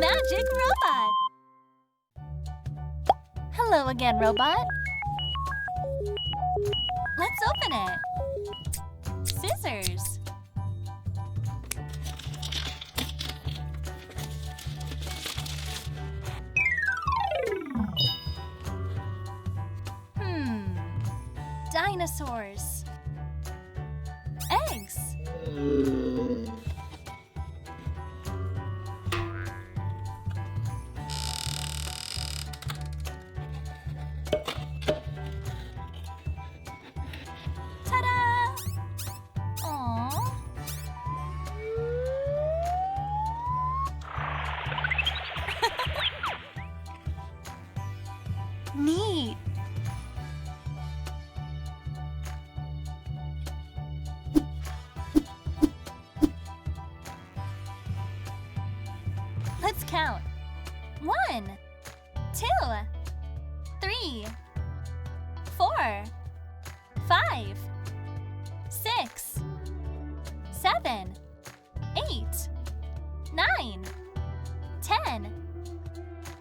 Magic robot! Hello again, robot. Let's open it. Scissors. Dinosaurs. Eggs. Ta-da! Aww. Neat. Let's count. 1, 2, 3, 4, 5, 6, 7, 8, 9, 10,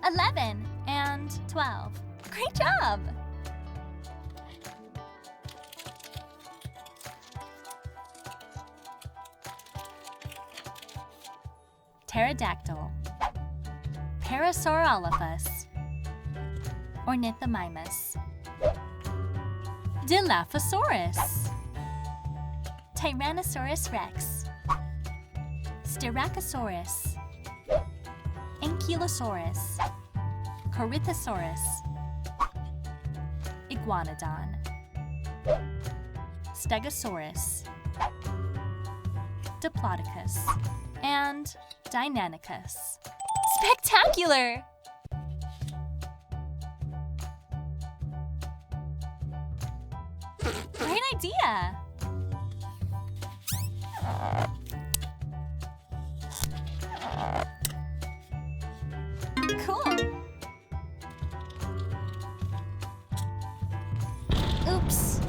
11, and 12. Great job! Pterodactyl, Parasaurolophus, Ornithomimus, Dilophosaurus, Tyrannosaurus rex, Styracosaurus, Ankylosaurus, Corythosaurus, Iguanodon, Stegosaurus, Diplodocus, and Deinonychus. Spectacular! Great idea! Cool! Oops!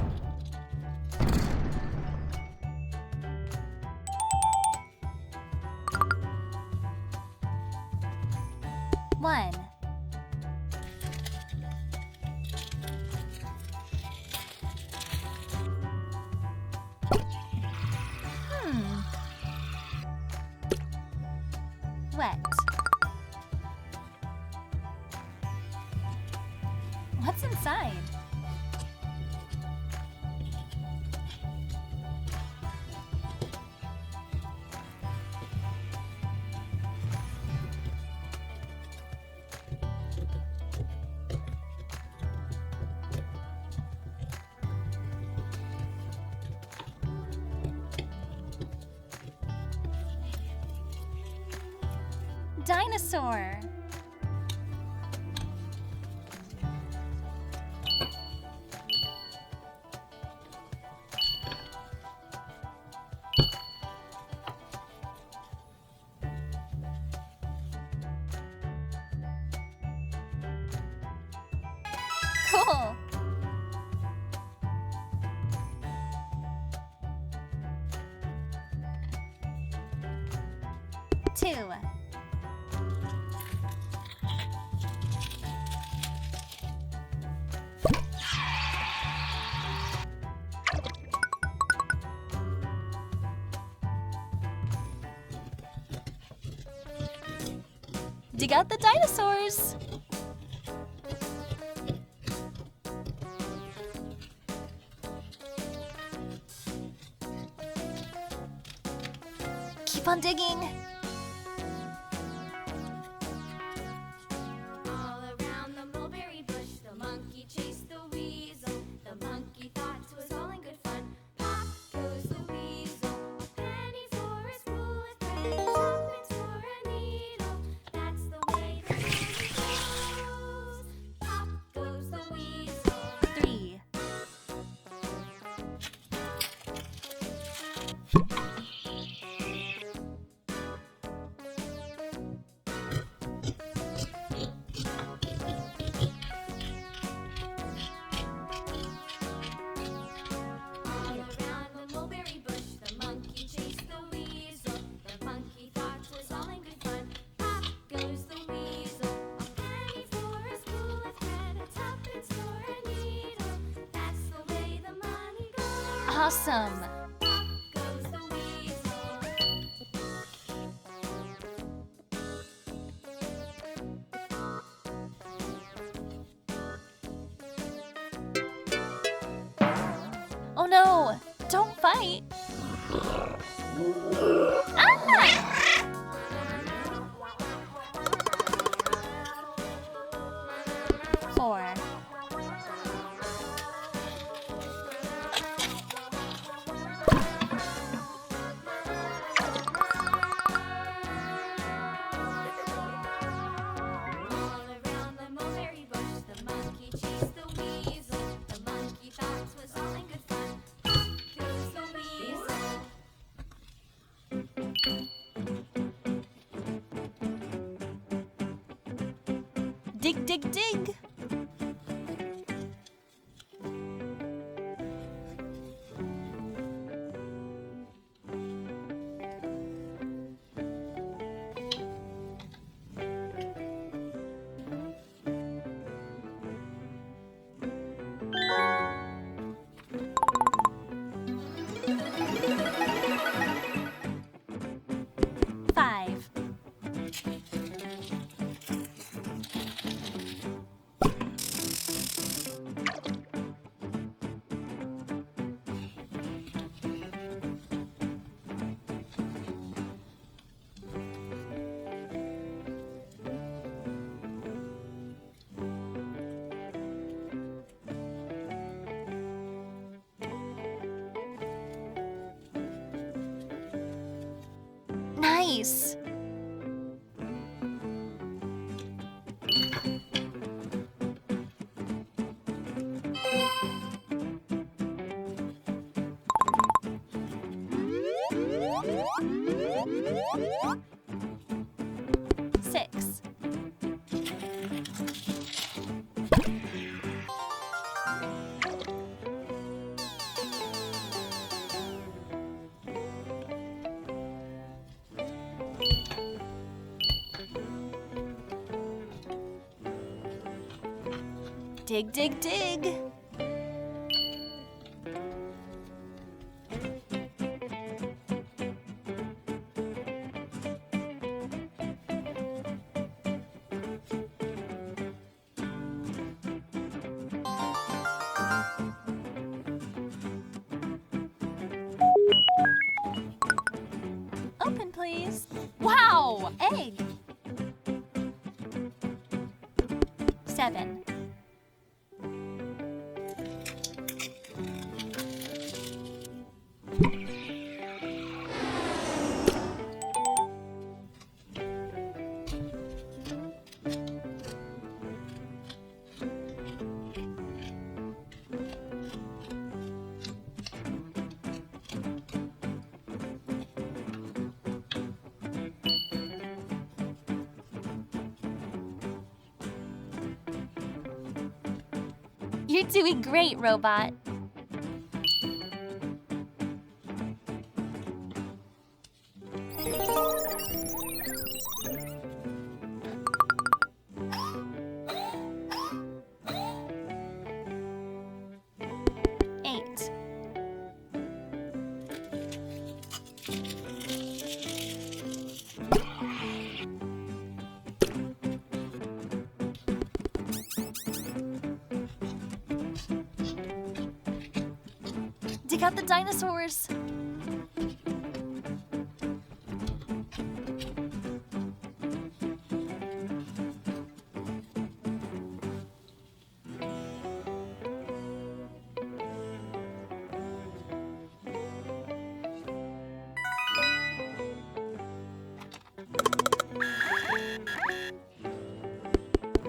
One. Wet. What's inside? Dinosaur. Cool. Two. Dig out the dinosaurs! Keep on digging! All around the mulberry bush, the monkey chased the weasel. The monkey thought it was all in good fun. Pop goes the weasel, a penny for his spool of thread, tuppence for a needle. That's the way the story goes. Pop goes the weasel. 3. Awesome. Goes the weasel. Oh no! Don't fight! Ah! 4. All around the mulberry bush, the monkey chased the weasel. The monkey thought 'twas all in good fun. Off goes the weasel. Dig, dig, dig! Five. Nice! Six. Dig, dig, dig! Open, please. Wow! Egg! 7. You're doing great, robot. Eight. Dig out the dinosaurs.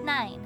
Nine.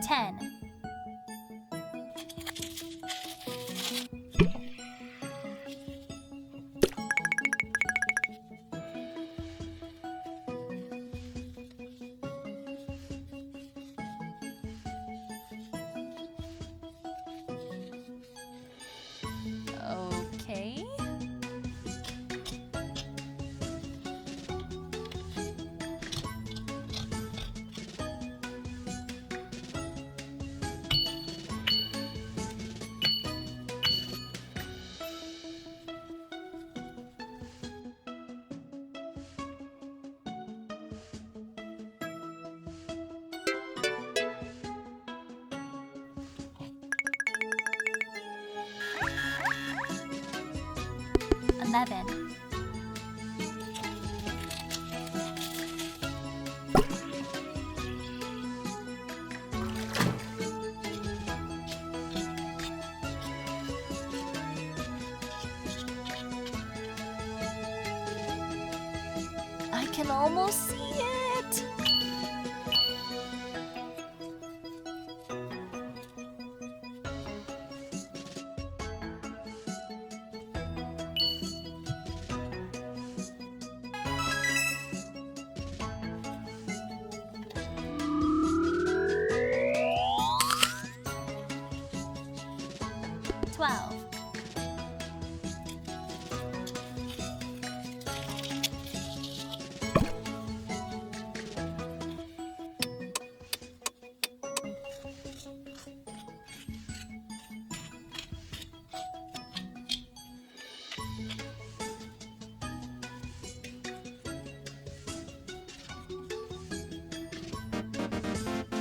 10. Okay. Eleven. I can almost see it. Twelve.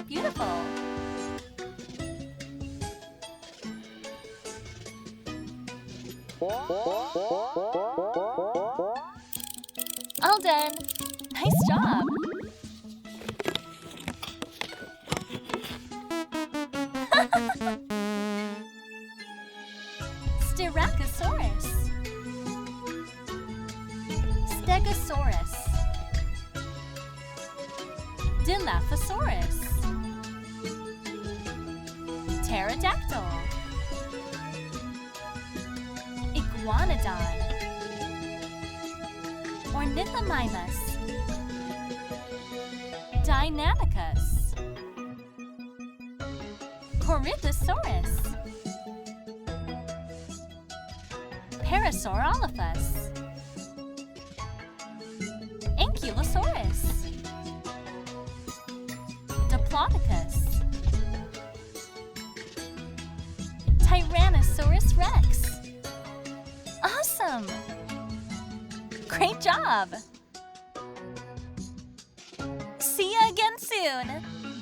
Beautiful. All done. Nice job. Styracosaurus. Stegosaurus. Dilophosaurus. Pterodactyl. Iguanodon. Ornithomimus. Deinonychus. Corythosaurus. Parasaurolophus. Ankylosaurus. Diplodocus. Tyrannosaurus rex. Awesome! Great job! See you again soon!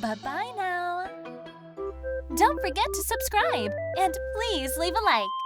Bye-bye now! Don't forget to subscribe and please leave a like!